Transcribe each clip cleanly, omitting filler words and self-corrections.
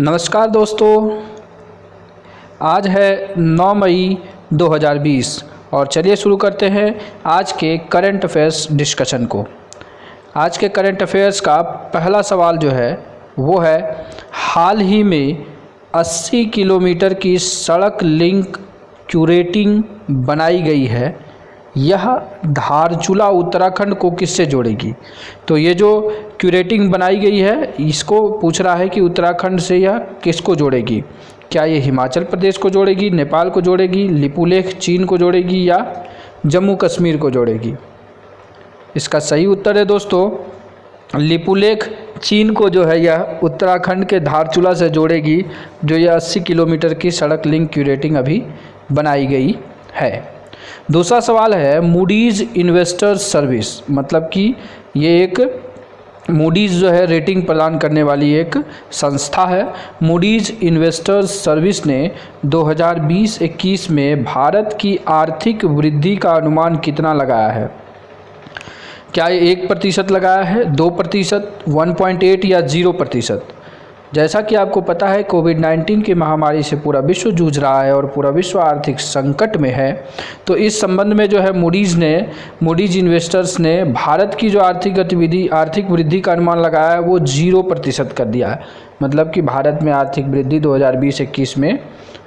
नमस्कार दोस्तों, आज है 9 मई 2020 और चलिए शुरू करते हैं आज के करंट अफेयर्स डिस्कशन को। आज के करंट अफेयर्स का पहला सवाल जो है वो है, हाल ही में 80 किलोमीटर की सड़क लिंक क्यूरेटिंग बनाई गई है, यह धारचूला उत्तराखंड को किससे जोड़ेगी। तो ये जो क्यूरेटिंग बनाई गई है इसको पूछ रहा है कि उत्तराखंड से यह किसको जोड़ेगी। क्या ये हिमाचल प्रदेश को जोड़ेगी, नेपाल को जोड़ेगी, लिपुलेख चीन को जोड़ेगी या जम्मू कश्मीर को जोड़ेगी। इसका सही उत्तर है दोस्तों, लिपुलेख चीन को जो है यह उत्तराखंड के धारचूला से जोड़ेगी, जो यह 80 किलोमीटर की सड़क लिंक क्यूरेटिंग अभी बनाई गई है। दूसरा सवाल है, मूडीज़ इन्वेस्टर्स सर्विस, मतलब कि ये एक मूडीज़ जो है रेटिंग प्रदान करने वाली एक संस्था है। मूडीज़ इन्वेस्टर्स सर्विस ने 2020-21 में भारत की आर्थिक वृद्धि का अनुमान कितना लगाया है। क्या ये 1% लगाया है, 2%, 1.8 या 0%। जैसा कि आपको पता है कोविड-19 की महामारी से पूरा विश्व जूझ रहा है और पूरा विश्व आर्थिक संकट में है, तो इस संबंध में जो है मूडीज़ इन्वेस्टर्स ने भारत की जो आर्थिक वृद्धि का अनुमान लगाया है वो 0% कर दिया है। मतलब कि भारत में आर्थिक वृद्धि 2020-21 में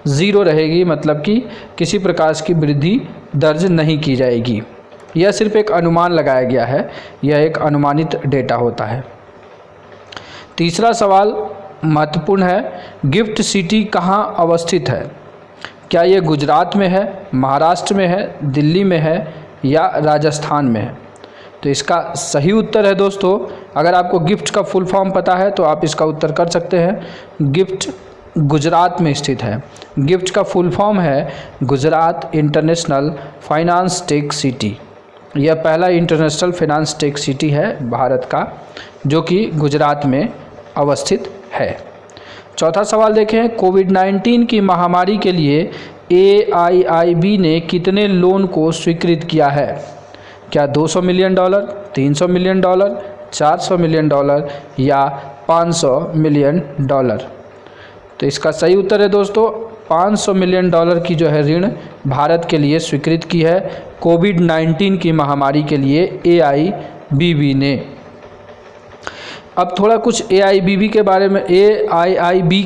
0 रहेगी, मतलब कि किसी प्रकार की वृद्धि दर्ज नहीं की जाएगी। यह सिर्फ एक अनुमान लगाया गया है, यह एक अनुमानित डेटा होता है। तीसरा सवाल महत्वपूर्ण है, गिफ्ट सिटी कहाँ अवस्थित है। क्या ये गुजरात में है, महाराष्ट्र में है, दिल्ली में है या राजस्थान में है। तो इसका सही उत्तर है दोस्तों, अगर आपको गिफ्ट का फुल फॉर्म पता है तो आप इसका उत्तर कर सकते हैं। गिफ्ट गुजरात में स्थित है। गिफ्ट का फुल फॉर्म है Gujarat international finance tech city. यह पहला इंटरनेशनल फाइनेंस टेक सिटी है भारत का, जो कि गुजरात में अवस्थित है। चौथा सवाल देखें, कोविड-19 की महामारी के लिए AIIB ने कितने लोन को स्वीकृत किया है। क्या $200 मिलियन, $300 मिलियन, $400 मिलियन या $500 मिलियन। तो इसका सही उत्तर है दोस्तों, $500 मिलियन की जो है ऋण भारत के लिए स्वीकृत की है कोविड-19 की महामारी के लिए AIIB ने। अब थोड़ा कुछ AIIB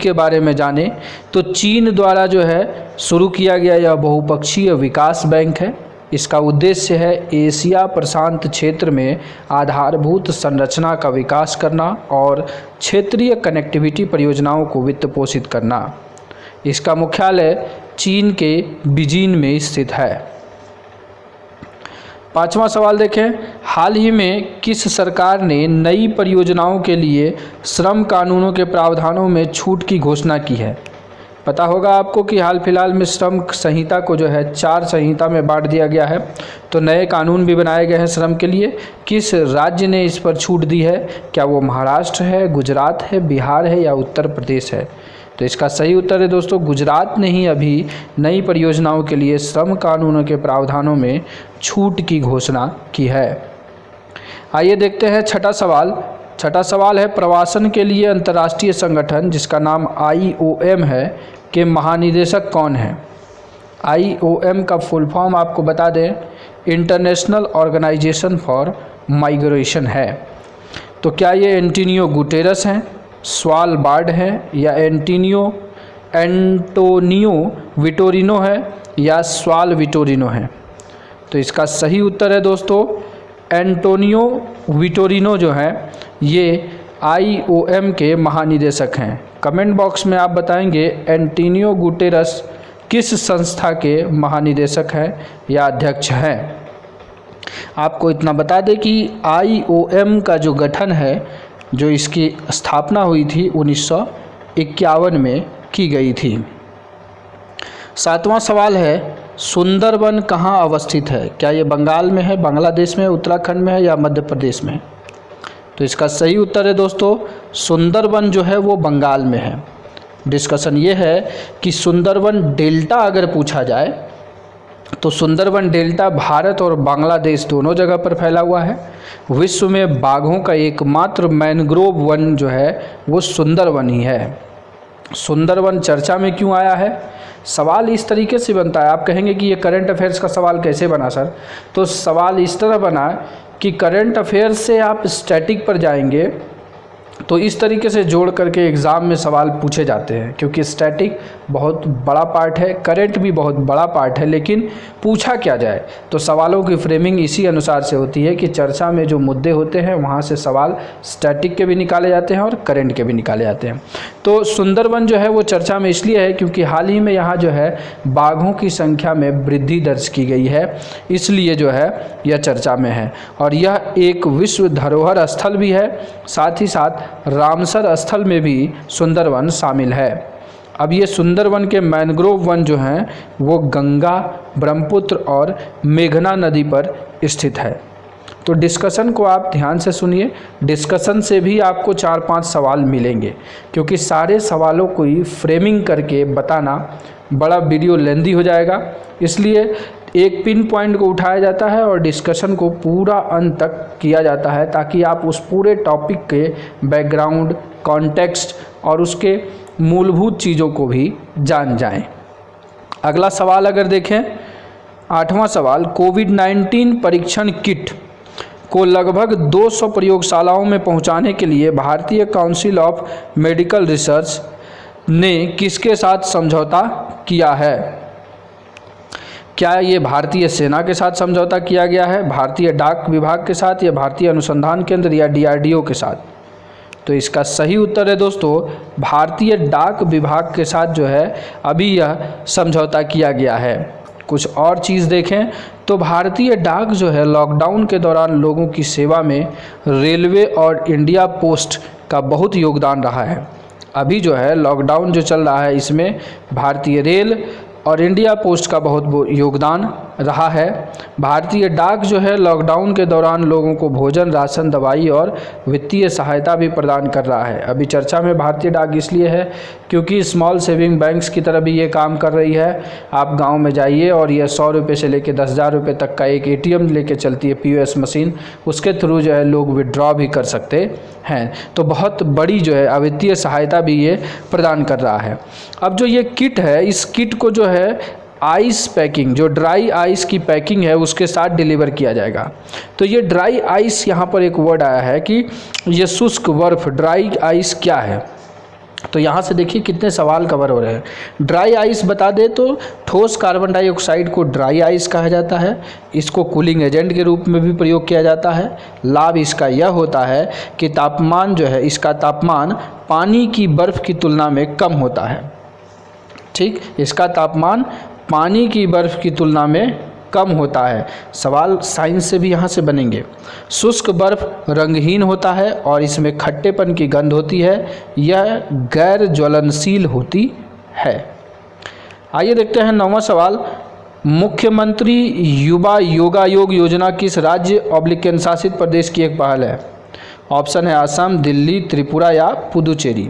के बारे में जाने तो चीन द्वारा जो है शुरू किया गया यह बहुपक्षीय विकास बैंक है। इसका उद्देश्य है एशिया प्रशांत क्षेत्र में आधारभूत संरचना का विकास करना और क्षेत्रीय कनेक्टिविटी परियोजनाओं को वित्त पोषित करना। इसका मुख्यालय चीन के बीजिंग में स्थित है। पांचवा सवाल देखें, हाल ही में किस सरकार ने नई परियोजनाओं के लिए श्रम कानूनों के प्रावधानों में छूट की घोषणा की है। पता होगा आपको कि हाल फिलहाल में श्रम संहिता को जो है 4 संहिता में बांट दिया गया है, तो नए कानून भी बनाए गए हैं श्रम के लिए। किस राज्य ने इस पर छूट दी है, क्या वो महाराष्ट्र है, गुजरात है, बिहार है या उत्तर प्रदेश है। तो इसका सही उत्तर है दोस्तों, गुजरात ने ही अभी नई परियोजनाओं के लिए श्रम कानूनों के प्रावधानों में छूट की घोषणा की है। आइए देखते हैं छठा सवाल। छठा सवाल है, प्रवासन के लिए अंतर्राष्ट्रीय संगठन जिसका नाम IOM है के महानिदेशक कौन है। IOM का फुल फॉर्म आपको बता दें, इंटरनेशनल ऑर्गेनाइजेशन फॉर माइग्रेशन है। तो क्या ये एंटोनियो गुटेरस हैं, स्वालबार्ड है या एंटोनियो विटोरिनो है या स्वाल विटोरिनो है। तो इसका सही उत्तर है दोस्तों, एंटोनियो विटोरिनो जो है ये IOM के महानिदेशक हैं। कमेंट बॉक्स में आप बताएंगे एंटोनियो गुटेरस किस संस्था के महानिदेशक हैं या अध्यक्ष हैं। आपको इतना बता दें कि IOM का जो गठन है, जो इसकी स्थापना हुई थी 1951 में की गई थी। सातवां सवाल है, सुंदरवन कहाँ अवस्थित है। क्या ये बंगाल में है, बांग्लादेश में, उत्तराखंड में है या मध्य प्रदेश में। तो इसका सही उत्तर है दोस्तों, सुंदरवन जो है वो बंगाल में है। डिस्कशन ये है कि सुंदरवन डेल्टा अगर पूछा जाए तो सुंदरवन डेल्टा भारत और बांग्लादेश दोनों जगह पर फैला हुआ है। विश्व में बाघों का एकमात्र मैनग्रोव वन जो है वो सुंदरवन ही है। सुंदरवन चर्चा में क्यों आया है? सवाल इस तरीके से बनता है, आप कहेंगे कि ये करंट अफेयर्स का सवाल कैसे बना सर? तो सवाल इस तरह बना कि करंट अफेयर्स से आप स्टैटिक पर जाएंगे तो इस तरीके से जोड़ करके एग्ज़ाम में सवाल पूछे जाते हैं, क्योंकि स्टैटिक बहुत बड़ा पार्ट है, करंट भी बहुत बड़ा पार्ट है, लेकिन पूछा क्या जाए तो सवालों की फ्रेमिंग इसी अनुसार से होती है कि चर्चा में जो मुद्दे होते हैं वहाँ से सवाल स्टैटिक के भी निकाले जाते हैं और करंट के भी निकाले जाते हैं। तो सुंदरवन जो है वो चर्चा में इसलिए है क्योंकि हाल ही में यहाँ जो है बाघों की संख्या में वृद्धि दर्ज की गई है, इसलिए जो है यह चर्चा में है। और यह एक विश्व धरोहर स्थल भी है, साथ ही साथ रामसर स्थल में भी सुंदरवन शामिल है। अब ये सुंदरवन के मैनग्रोव वन जो हैं वो गंगा, ब्रह्मपुत्र और मेघना नदी पर स्थित है। तो डिस्कशन को आप ध्यान से सुनिए, डिस्कशन से भी आपको 4-5 सवाल मिलेंगे, क्योंकि सारे सवालों को ही फ्रेमिंग करके बताना बड़ा वीडियो लेंदी हो जाएगा, इसलिए एक पिन पॉइंट को उठाया जाता है और डिस्कशन को पूरा अंत तक किया जाता है, ताकि आप उस पूरे टॉपिक के बैकग्राउंड, कॉन्टेक्स्ट और उसके मूलभूत चीज़ों को भी जान जाएं। अगला सवाल अगर देखें, 8वां सवाल, कोविड-19 परीक्षण किट को लगभग 200 प्रयोगशालाओं में पहुंचाने के लिए भारतीय काउंसिल ऑफ मेडिकल रिसर्च ने किसके साथ समझौता किया है? क्या ये भारतीय सेना के साथ समझौता किया गया है, भारतीय डाक विभाग के साथ, या भारतीय अनुसंधान केंद्र या DRDO के साथ? तो इसका सही उत्तर है दोस्तों भारतीय डाक विभाग के साथ जो है अभी यह समझौता किया गया है। कुछ और चीज़ देखें तो भारतीय डाक जो है लॉकडाउन के दौरान लोगों की सेवा में रेलवे और इंडिया पोस्ट का बहुत योगदान रहा है। अभी जो है लॉकडाउन जो चल रहा है इसमें भारतीय रेल और इंडिया पोस्ट का बहुत योगदान रहा है। भारतीय डाक जो है लॉकडाउन के दौरान लोगों को भोजन, राशन, दवाई और वित्तीय सहायता भी प्रदान कर रहा है। अभी चर्चा में भारतीय डाक इसलिए है क्योंकि स्मॉल सेविंग बैंक्स की तरह भी ये काम कर रही है। आप गांव में जाइए और ये 100 रुपये से लेकर 10,000 रुपये तक का एक ATM लेके चलती है, POS मशीन, उसके थ्रू जो है लोग विड्रॉ भी कर सकते हैं। तो बहुत बड़ी जो है वित्तीय सहायता भी ये प्रदान कर रहा है। अब जो ये किट है, इस किट को जो है आइस पैकिंग, जो ड्राई आइस की पैकिंग है उसके साथ डिलीवर किया जाएगा। तो ये ड्राई आइस, यहाँ पर एक वर्ड आया है कि ये शुष्क बर्फ, ड्राई आइस क्या है? तो यहाँ से देखिए कितने सवाल कवर हो रहे हैं। ड्राई आइस बता दे तो ठोस कार्बन डाइऑक्साइड को ड्राई आइस कहा जाता है। इसको कूलिंग एजेंट के रूप में भी प्रयोग किया जाता है। लाभ इसका यह होता है कि तापमान जो है, इसका तापमान पानी की बर्फ़ की तुलना में कम होता है। ठीक, इसका तापमान पानी की बर्फ़ की तुलना में कम होता है। सवाल साइंस से भी यहाँ से बनेंगे। शुष्क बर्फ़ रंगहीन होता है और इसमें खट्टेपन की गंध होती है। यह गैर ज्वलनशील होती है। आइए देखते हैं 9वां सवाल, मुख्यमंत्री युवा योगायोग योजना किस राज्य / केंद्र शासित प्रदेश की एक पहल है? ऑप्शन है असम, दिल्ली, त्रिपुरा या पुदुचेरी।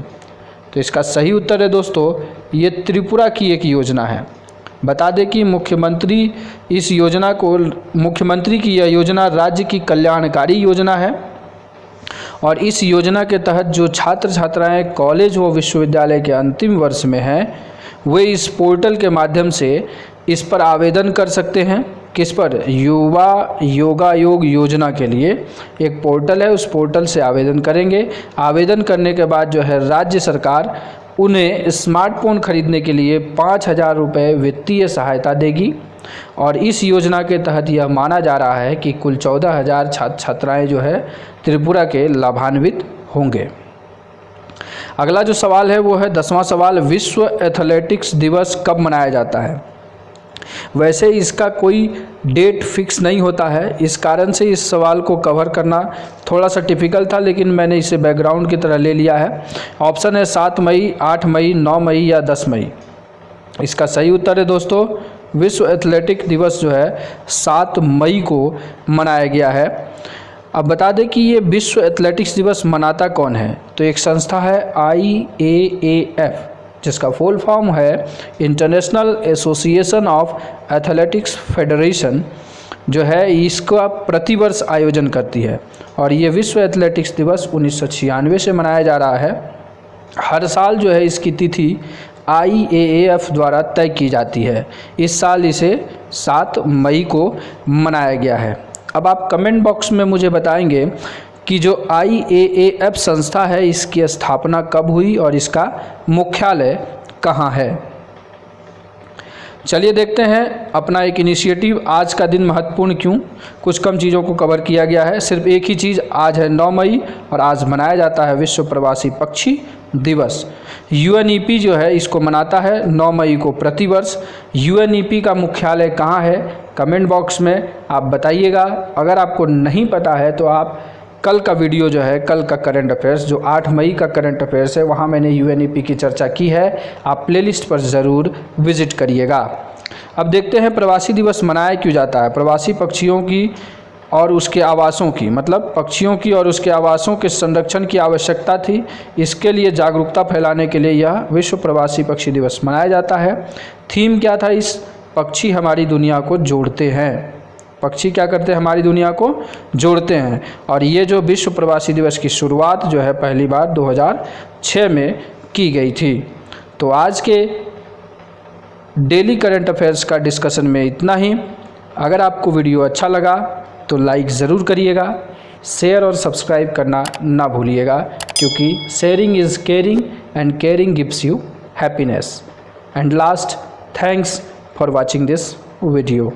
तो इसका सही उत्तर है दोस्तों ये त्रिपुरा की एक योजना है। बता दें कि मुख्यमंत्री की यह योजना राज्य की कल्याणकारी योजना है और इस योजना के तहत जो छात्र छात्राएं कॉलेज व विश्वविद्यालय के अंतिम वर्ष में हैं वे इस पोर्टल के माध्यम से इस पर आवेदन कर सकते हैं। किस पर? युवा योगायोग योजना के लिए एक पोर्टल है, उस पोर्टल से आवेदन करेंगे। आवेदन करने के बाद जो है राज्य सरकार उन्हें स्मार्टफोन खरीदने के लिए 5,000 रुपये वित्तीय सहायता देगी और इस योजना के तहत यह माना जा रहा है कि कुल 14,000 छात्र छात्राएँ जो है त्रिपुरा के लाभान्वित होंगे। अगला जो सवाल है वो है 10वां सवाल, विश्व एथलेटिक्स दिवस कब मनाया जाता है? वैसे इसका कोई डेट फिक्स नहीं होता है, इस कारण से इस सवाल को कवर करना थोड़ा सा टिपिकल था, लेकिन मैंने इसे बैकग्राउंड की तरह ले लिया है। ऑप्शन है 7 मई, 8 मई, 9 मई या 10 मई। इसका सही उत्तर है दोस्तों विश्व एथलेटिक दिवस जो है 7 मई को मनाया गया है। अब बता दें कि ये विश्व एथलेटिक्स दिवस मनाता कौन है? तो एक संस्था है IAAF, जिसका फुल फॉर्म है international association of athletics federation, जो है इसका प्रतिवर्ष आयोजन करती है और ये विश्व एथलेटिक्स दिवस 1996 से मनाया जा रहा है। हर साल जो है इसकी तिथि IAAF द्वारा तय की जाती है। इस साल इसे 7 मई को मनाया गया है। अब आप कमेंट बॉक्स में मुझे बताएंगे कि जो IAAF संस्था है इसकी स्थापना कब हुई और इसका मुख्यालय कहाँ है। चलिए देखते हैं अपना एक इनिशिएटिव, आज का दिन महत्वपूर्ण क्यों। कुछ कम चीज़ों को कवर किया गया है। सिर्फ एक ही चीज़, आज है 9 मई और आज मनाया जाता है विश्व प्रवासी पक्षी दिवस। UNEP जो है इसको मनाता है 9 मई को प्रतिवर्ष। UNEP का मुख्यालय कहाँ है, कमेंट बॉक्स में आप बताइएगा। अगर आपको नहीं पता है तो आप कल का वीडियो जो है, कल का करंट अफेयर्स जो 8 मई का करंट अफेयर्स है, वहाँ मैंने UNEP की चर्चा की है, आप प्लेलिस्ट पर ज़रूर विजिट करिएगा। अब देखते हैं प्रवासी दिवस मनाया क्यों जाता है। प्रवासी पक्षियों की और उसके आवासों की, मतलब पक्षियों की और उसके आवासों के संरक्षण की आवश्यकता थी। इसके लिए जागरूकता फैलाने के लिए यह विश्व प्रवासी पक्षी दिवस मनाया जाता है। थीम क्या था इस, पक्षी हमारी दुनिया को जोड़ते हैं। पक्षी क्या करते हैं, हमारी दुनिया को जोड़ते हैं। और ये जो विश्व प्रवासी दिवस की शुरुआत जो है पहली बार 2006 में की गई थी। तो आज के डेली करंट अफेयर्स का डिस्कशन में इतना ही। अगर आपको वीडियो अच्छा लगा तो लाइक ज़रूर करिएगा, शेयर और सब्सक्राइब करना ना भूलिएगा, क्योंकि sharing is caring and caring gives you happiness. And last, thanks for watching this video.